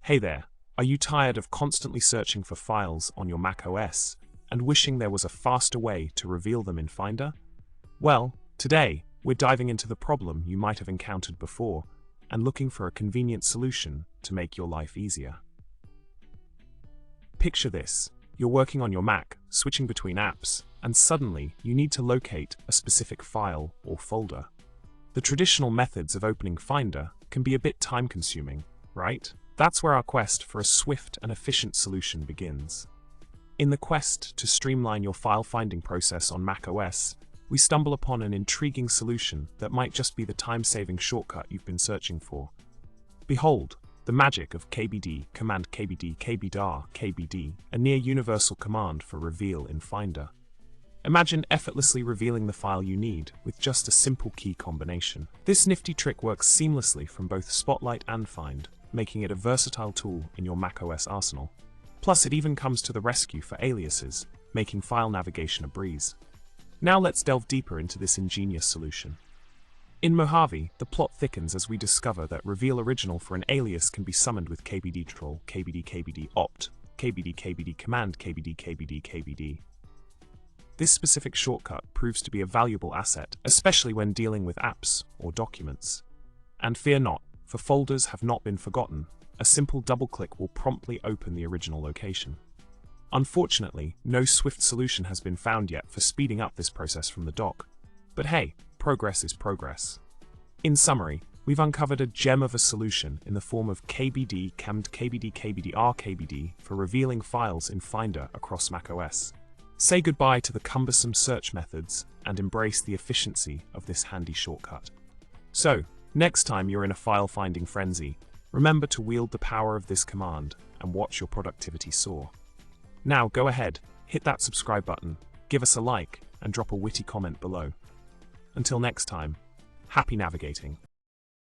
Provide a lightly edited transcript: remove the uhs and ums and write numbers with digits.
Hey there, are you tired of constantly searching for files on your macOS and wishing there was a faster way to reveal them in Finder? Well, today, we're diving into the problem you might have encountered before and looking for a convenient solution to make your life easier. Picture this. You're working on your Mac, switching between apps, and suddenly you need to locate a specific file or folder. The traditional methods of opening Finder can be a bit time-consuming, right? That's where our quest for a swift and efficient solution begins. In the quest to streamline your file-finding process on macOS, we stumble upon an intriguing solution that might just be the time-saving shortcut you've been searching for. Behold, the magic of KBD, Command KBD, KBDAR, KBD, a near-universal command for reveal in Finder. Imagine effortlessly revealing the file you need with just a simple key combination. This nifty trick works seamlessly from both Spotlight and Find, making it a versatile tool in your macOS arsenal. Plus, it even comes to the rescue for aliases, making file navigation a breeze. Now let's delve deeper into this ingenious solution. In Mojave, the plot thickens as we discover that reveal original for an alias can be summoned with KBD Troll, KBD KBD Opt, KBD KBD Command KBD KBD KBD. This specific shortcut proves to be a valuable asset, especially when dealing with apps or documents. And fear not, for folders have not been forgotten. A simple double-click will promptly open the original location. Unfortunately, no swift solution has been found yet for speeding up this process from the dock. But hey, progress is progress. In summary, we've uncovered a gem of a solution in the form of KBD, CAMD, KBD, KBDR, KBD for revealing files in Finder across macOS. Say goodbye to the cumbersome search methods and embrace the efficiency of this handy shortcut. So, next time you're in a file-finding frenzy, remember to wield the power of this command and watch your productivity soar. Now go ahead, hit that subscribe button, give us a like, and drop a witty comment below. Until next time, happy navigating.